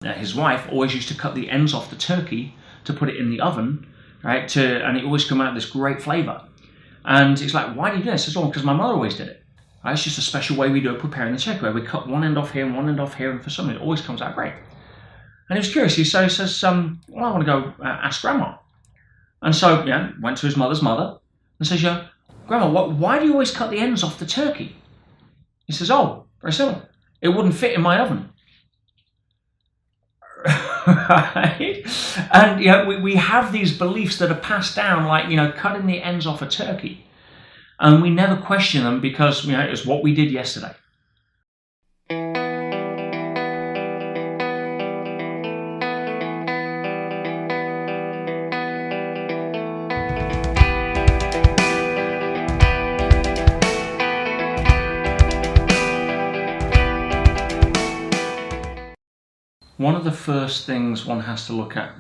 his wife always used to cut the ends off the turkey to put it in the oven, right? And it always come out this great flavour. And he's like, why do you do this? I says, well, because my mother always did it. Right? It's just a special way we do it preparing the turkey, where we cut one end off here and one end off here, and for some reason it always comes out great. And he was curious. He says, well, I want to go ask Grandma. And so, went to his mother's mother and says, Grandma, why do you always cut the ends off the turkey? He says, oh, very simple. It wouldn't fit in my oven. Right? And we have these beliefs that are passed down, like cutting the ends off a turkey, and we never question them because it's what we did yesterday. One of the first things one has to look at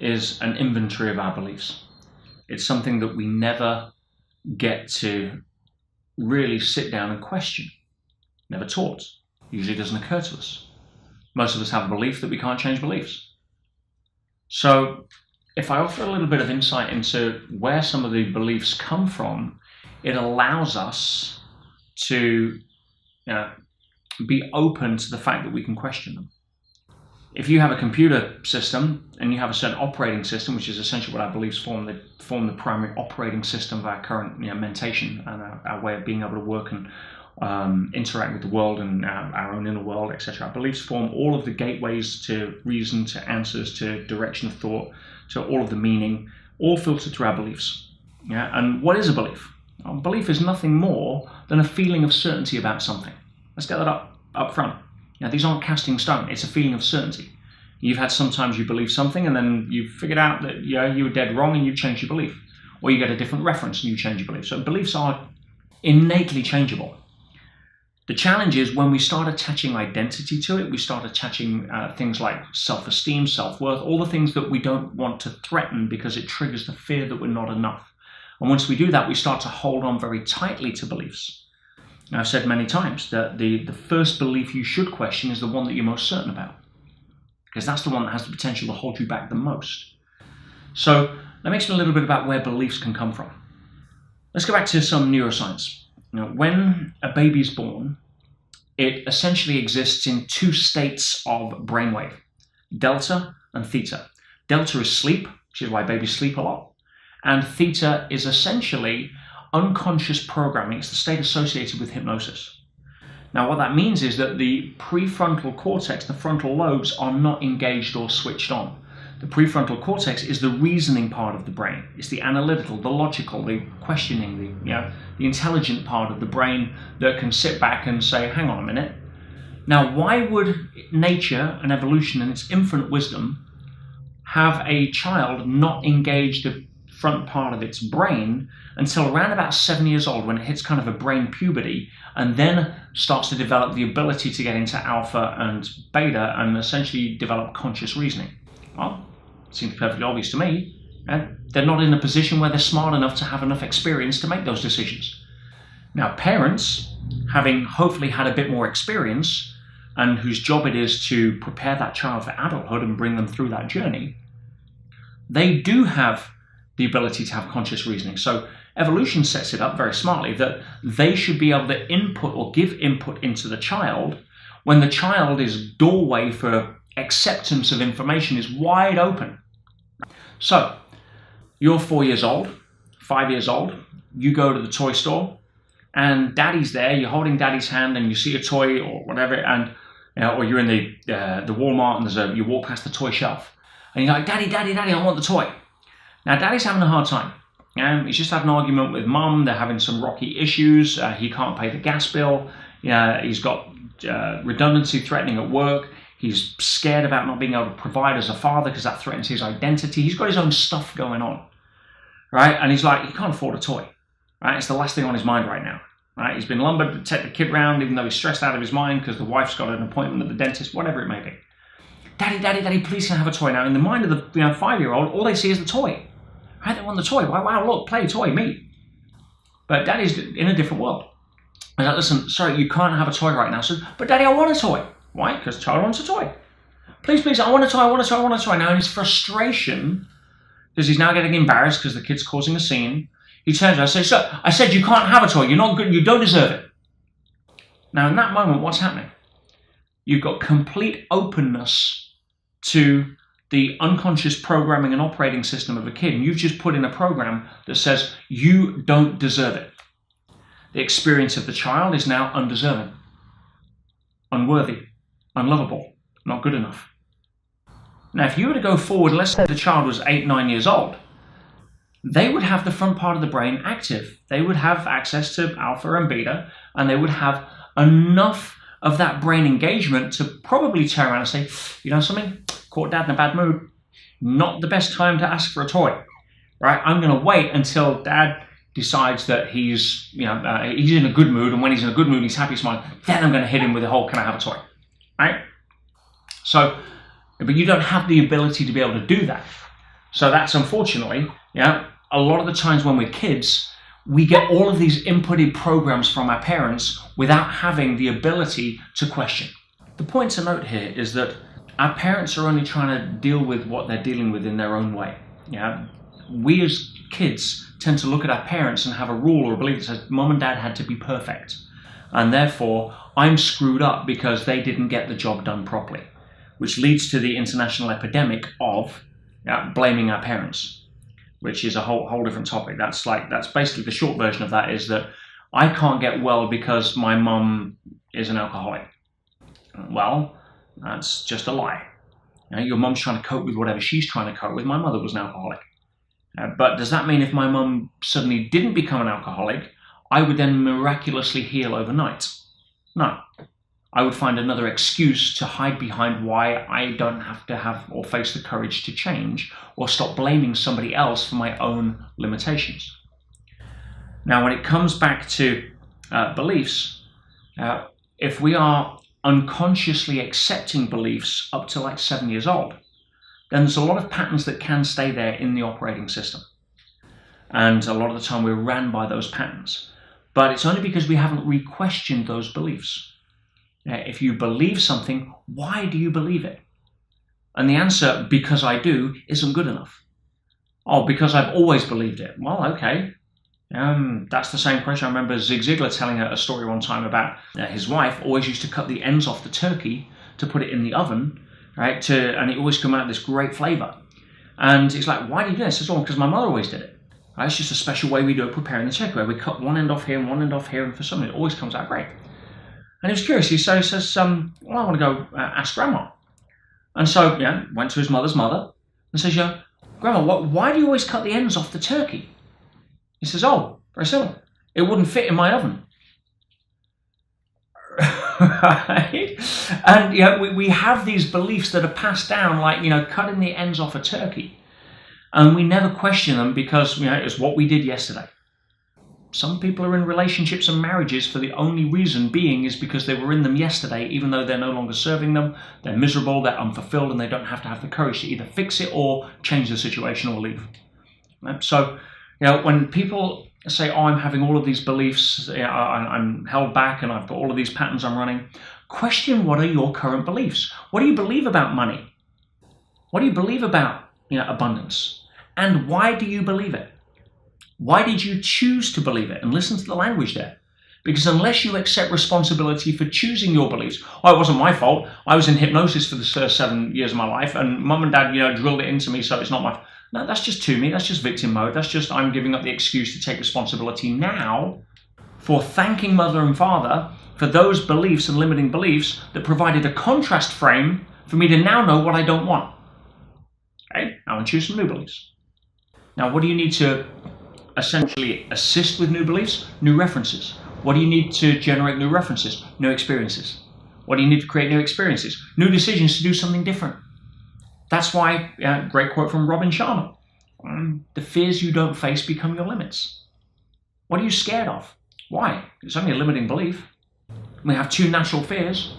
is an inventory of our beliefs. It's something that we never get to really sit down and question. Never taught. Usually doesn't occur to us. Most of us have a belief that we can't change beliefs. So if I offer a little bit of insight into where some of the beliefs come from, it allows us to be open to the fact that we can question them. If you have a computer system and you have a certain operating system, which is essentially what our beliefs form, they form the primary operating system of our current mentation and our way of being able to work and interact with the world and our own inner world, etc. Our beliefs form all of the gateways to reason, to answers, to direction of thought, to all of the meaning, all filtered through our beliefs. And what is a belief? A belief is nothing more than a feeling of certainty about something. Let's get that up front. These aren't casting stone. It's a feeling of certainty. You've had sometimes you believe something and then you've figured out that you were dead wrong and you've changed your belief. Or you get a different reference and you change your belief. So beliefs are innately changeable. The challenge is when we start attaching identity to it, we start attaching things like self-esteem, self-worth, all the things that we don't want to threaten because it triggers the fear that we're not enough. And once we do that, we start to hold on very tightly to beliefs. Now, I've said many times that the first belief you should question is the one that you're most certain about, because that's the one that has the potential to hold you back the most. So let me explain a little bit about where beliefs can come from. Let's go back to some neuroscience. When a baby's born, it essentially exists in two states of brainwave, delta and theta. Delta is sleep, which is why babies sleep a lot, and theta is essentially unconscious programming. It's the state associated with hypnosis. Now, what that means is that the prefrontal cortex, the frontal lobes, are not engaged or switched on. The prefrontal cortex is the reasoning part of the brain. It's the analytical, the logical, the questioning, the intelligent part of the brain that can sit back and say, hang on a minute. Now, why would nature and evolution and its infinite wisdom have a child not engage the front part of its brain until around about 7 years old, when it hits kind of a brain puberty and then starts to develop the ability to get into alpha and beta and essentially develop conscious reasoning? Well, it seems perfectly obvious to me. They're not in a position where they're smart enough to have enough experience to make those decisions. Now, parents, having hopefully had a bit more experience and whose job it is to prepare that child for adulthood and bring them through that journey, they do have the ability to have conscious reasoning. So evolution sets it up very smartly that they should be able to input or give input into the child when the child's doorway for acceptance of information is wide open. So you're 4 years old, 5 years old, you go to the toy store and daddy's there, you're holding daddy's hand and you see a toy or whatever, and or you're in the Walmart and you walk past the toy shelf and you're like, daddy, I want the toy. Now, daddy's having a hard time. He's just had an argument with mum. They're having some rocky issues. He can't pay the gas bill. He's got redundancy threatening at work. He's scared about not being able to provide as a father because that threatens his identity. He's got his own stuff going on, right? And he's like, he can't afford a toy, right? It's the last thing on his mind right now, right? He's been lumbered to take the kid around, even though he's stressed out of his mind because the wife's got an appointment at the dentist, whatever it may be. Daddy, please can I have a toy? Now, in the mind of the 5-year-old, all they see is the toy. Right? They want the toy. Wow, look, play, toy, me. But daddy's in a different world. He's like, listen, sorry, you can't have a toy right now. So, but daddy, I want a toy. Why? Because the child wants a toy. Please, please, I want to try. Now in his frustration, because he's now getting embarrassed because the kid's causing a scene, he turns around and says, "Sir, I said you can't have a toy. You're not good. You don't deserve it." Now in that moment, what's happening? You've got complete openness to the unconscious programming and operating system of a kid, and you've just put in a program that says you don't deserve it. The experience of the child is now undeserving, unworthy, unlovable, not good enough. Now, if you were to go forward, let's say the child was 8, 9 years old, they would have the front part of the brain active. They would have access to alpha and beta, and they would have enough of that brain engagement to probably turn around and say, you know something, caught dad in a bad mood. Not the best time to ask for a toy, right? I'm going to wait until dad decides that he's in a good mood, and when he's in a good mood, he's happy, smiling. Then I'm going to hit him with the whole, can I have a toy, right? So, but you don't have the ability to be able to do that. So that's unfortunately, a lot of the times when we're kids, we get all of these inputted programs from our parents without having the ability to question. The point to note here is that our parents are only trying to deal with what they're dealing with in their own way. We as kids tend to look at our parents and have a rule or a belief that says mom and dad had to be perfect, and therefore I'm screwed up because they didn't get the job done properly, which leads to the international epidemic of blaming our parents, which is a whole different topic. That's basically the short version of that, is that I can't get well because my mum is an alcoholic. Well, that's just a lie. Your mum's trying to cope with whatever she's trying to cope with. My mother was an alcoholic. But does that mean if my mum suddenly didn't become an alcoholic, I would then miraculously heal overnight? No. I would find another excuse to hide behind why I don't have to have or face the courage to change, or stop blaming somebody else for my own limitations. Now, when it comes back to beliefs, if we are unconsciously accepting beliefs up to like 7 years old, then there's a lot of patterns that can stay there in the operating system. And a lot of the time we're ran by those patterns. But it's only because we haven't re-questioned those beliefs. If you believe something, why do you believe it? And the answer, because I do, isn't good enough. Oh, because I've always believed it. Well, okay. That's the same question. I remember Zig Ziglar telling a story one time about his wife always used to cut the ends off the turkey to put it in the oven, right? And it always come out this great flavor. And he's like, why do you do this? He says, well, because my mother always did it. Right? It's just a special way we do it preparing the turkey, where we cut one end off here and one end off here, and for some reason it always comes out great. And he was curious. He says, well, I want to go ask Grandma. And so, went to his mother's mother and says, Grandma, why do you always cut the ends off the turkey? He says, oh, very simple. It wouldn't fit in my oven. Right? And we have these beliefs that are passed down, like, cutting the ends off a turkey. And we never question them because, it's what we did yesterday. Some people are in relationships and marriages for the only reason being is because they were in them yesterday, even though they're no longer serving them, they're miserable, they're unfulfilled, and they don't have to have the courage to either fix it or change the situation or leave. So, when people say, oh, I'm having all of these beliefs, I'm held back and I've got all of these patterns I'm running, question, what are your current beliefs? What do you believe about money? What do you believe about abundance? And why do you believe it? Why did you choose to believe it? And listen to the language there. Because unless you accept responsibility for choosing your beliefs, oh, it wasn't my fault. I was in hypnosis for the first 7 years of my life, and mum and dad, drilled it into me, so it's not my fault. No, that's just to me. That's just victim mode. That's just I'm giving up the excuse to take responsibility now for thanking mother and father for those beliefs and limiting beliefs that provided a contrast frame for me to now know what I don't want. Okay, now I choose some new beliefs. Now, what do you need to essentially assist with new beliefs? New references. What do you need to generate new references? New experiences. What do you need to create new experiences? New decisions to do something different. That's why, great quote from Robin Sharma, the fears you don't face become your limits. What are you scared of? Why? It's only a limiting belief. We have 2 natural fears,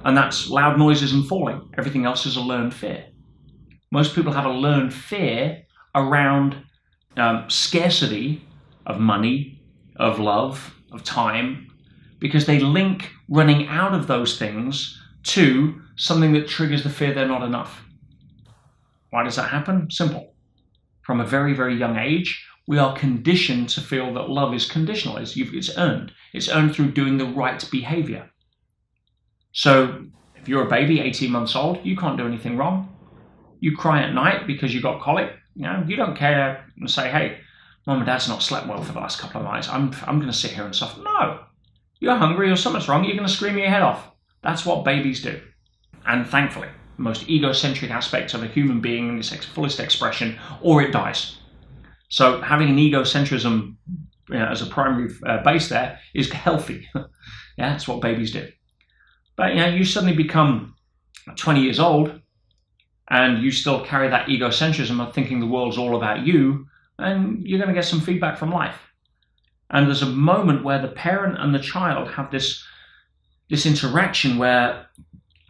and that's loud noises and falling. Everything else is a learned fear. Most people have a learned fear around scarcity of money, of love, of time, because they link running out of those things to something that triggers the fear they're not enough. Why does that happen? Simple. From a very, very young age, we are conditioned to feel that love is conditional. It's earned. It's earned through doing the right behavior. So if you're a baby, 18 months old, you can't do anything wrong. You cry at night because you got colic. You don't care and say, hey, Mum and Dad's not slept well for the last couple of nights. I'm going to sit here and suffer. No. You're hungry or something's wrong. You're going to scream your head off. That's what babies do. And thankfully, the most egocentric aspect of a human being in its fullest expression, or it dies. So having an egocentrism as a primary base there is healthy. That's what babies do. But you suddenly become 20 years old and you still carry that egocentrism of thinking the world's all about you, and you're going to get some feedback from life. And there's a moment where the parent and the child have this interaction where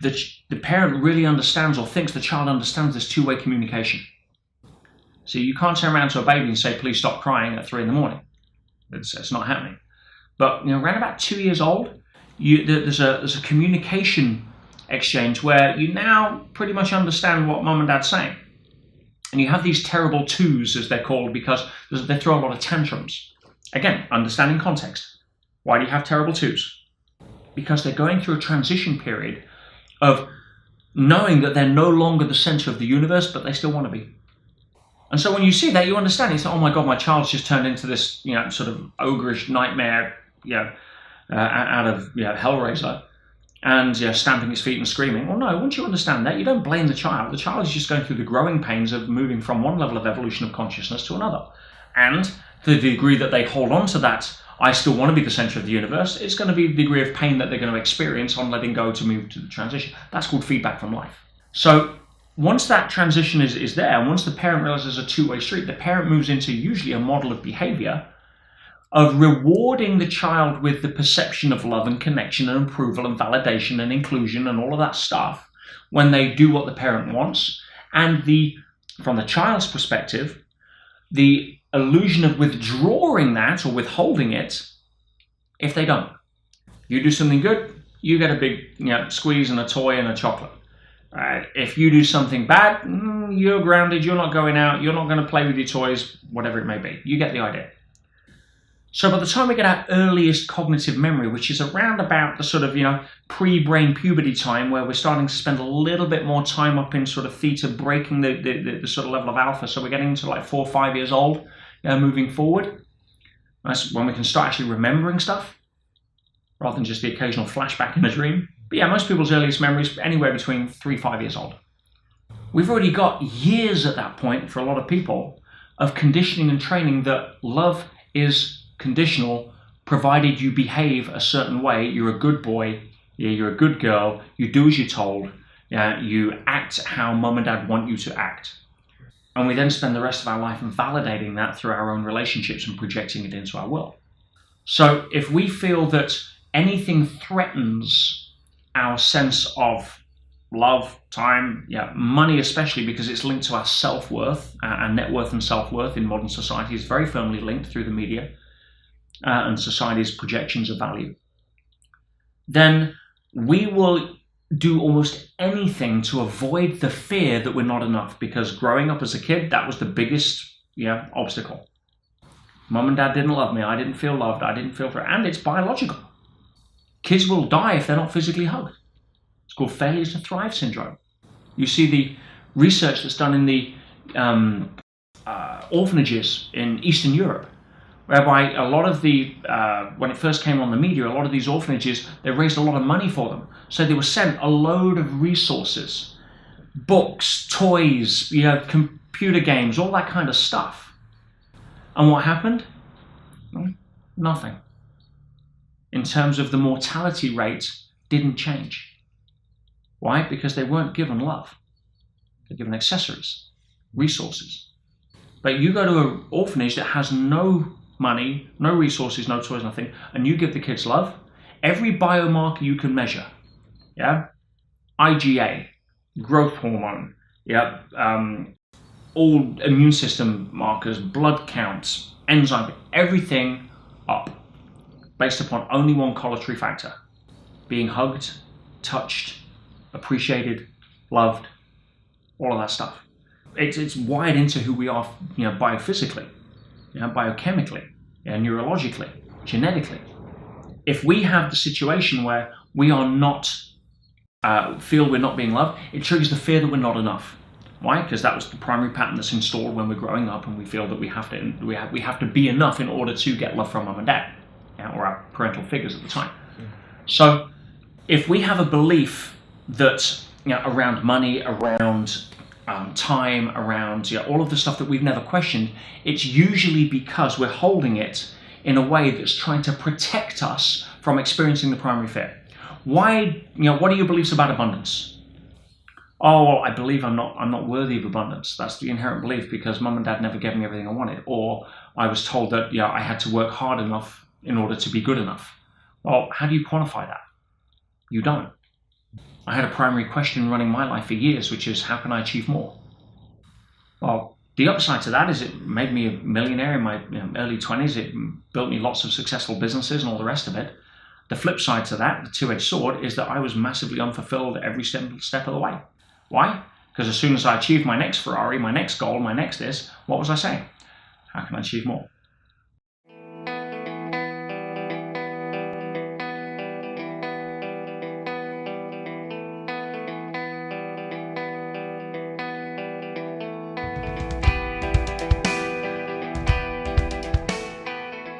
the parent really understands or thinks the child understands this two-way communication. So you can't turn around to a baby and say, please stop crying at 3 a.m. It's not happening. But around about 2 years old, there's a communication exchange where you now pretty much understand what Mum and Dad's saying. And you have these terrible twos, as they're called, because they throw a lot of tantrums. Again, understanding context. Why do you have terrible twos? Because they're going through a transition period of knowing that they're no longer the center of the universe, but they still want to be. And so when you see that, you understand. It's like, oh my God, my child's just turned into this, sort of ogreish nightmare, out of Hellraiser, and stamping his feet and screaming. Well, no, once you understand that, you don't blame the child. The child is just going through the growing pains of moving from one level of evolution of consciousness to another. And to the degree that they hold on to that, I still want to be the center of the universe, it's going to be the degree of pain that they're going to experience on letting go to move to the transition. That's called feedback from life. So once that transition is there, and once the parent realizes there's a two-way street, the parent moves into usually a model of behavior of rewarding the child with the perception of love and connection and approval and validation and inclusion and all of that stuff when they do what the parent wants. And from the child's perspective, the illusion of withdrawing that or withholding it if they don't. You do something good, you get a big squeeze and a toy and a chocolate. If you do something bad, you're grounded, you're not going out, you're not going to play with your toys, whatever it may be. You get the idea. So by the time we get our earliest cognitive memory, which is around about the sort of, pre-brain puberty time, where we're starting to spend a little bit more time up in sort of theta, breaking the sort of level of alpha. So we're getting to like 4 or 5 years old, moving forward. That's when we can start actually remembering stuff, rather than just the occasional flashback in a dream. But most people's earliest memories anywhere between 3 and 5 years old. We've already got years at that point, for a lot of people, of conditioning and training that love is conditional, provided you behave a certain way. You're a good boy, you're a good girl, you do as you're told, you act how Mum and Dad want you to act. And we then spend the rest of our life validating that through our own relationships and projecting it into our world. So if we feel that anything threatens our sense of love, time, money especially, because it's linked to our self-worth, our net worth and self-worth in modern society is very firmly linked through the media, and society's projections of value, then we will do almost anything to avoid the fear that we're not enough, because growing up as a kid, that was the biggest obstacle. Mum and Dad didn't love me, I didn't feel loved, I didn't feel and it's biological. Kids will die if they're not physically hugged. It's called failure to thrive syndrome. You see the research that's done in the orphanages in Eastern Europe, whereby a lot of when it first came on the media, a lot of these orphanages, they raised a lot of money for them. So they were sent a load of resources, books, toys, computer games, all that kind of stuff. And what happened? Nothing. In terms of the mortality rate, didn't change. Why? Because they weren't given love. They're given accessories, resources. But you go to an orphanage that has no money, no resources, no toys, nothing, and you give the kids love, every biomarker you can measure, IgA, growth hormone, all immune system markers, blood counts, enzyme, everything up, based upon only one correlatory factor: being hugged, touched, appreciated, loved, all of that stuff. It's wired into who we are, biophysically, biochemically, neurologically, genetically. If we have the situation where we are not feel we're not being loved, it triggers the fear that we're not enough. Why? Because that was the primary pattern that's installed when we're growing up, and we feel that we have to be enough in order to get love from mum and dad, or our parental figures at the time. So, if we have a belief that around money, around time, around all of the stuff that we've never questioned, it's usually because we're holding it in a way that's trying to protect us from experiencing the primary fear. Why? What are your beliefs about abundance? Oh, well, I believe I'm not worthy of abundance. That's the inherent belief because mum and dad never gave me everything I wanted. Or I was told that I had to work hard enough in order to be good enough. Well, how do you quantify that? You don't. I had a primary question running my life for years, which is, how can I achieve more? Well, the upside to that is it made me a millionaire in my early 20s. It built me lots of successful businesses and all the rest of it. The flip side to that, the two-edged sword, is that I was massively unfulfilled every step of the way. Why? Because as soon as I achieved my next Ferrari, my next goal, my next this, what was I saying? How can I achieve more?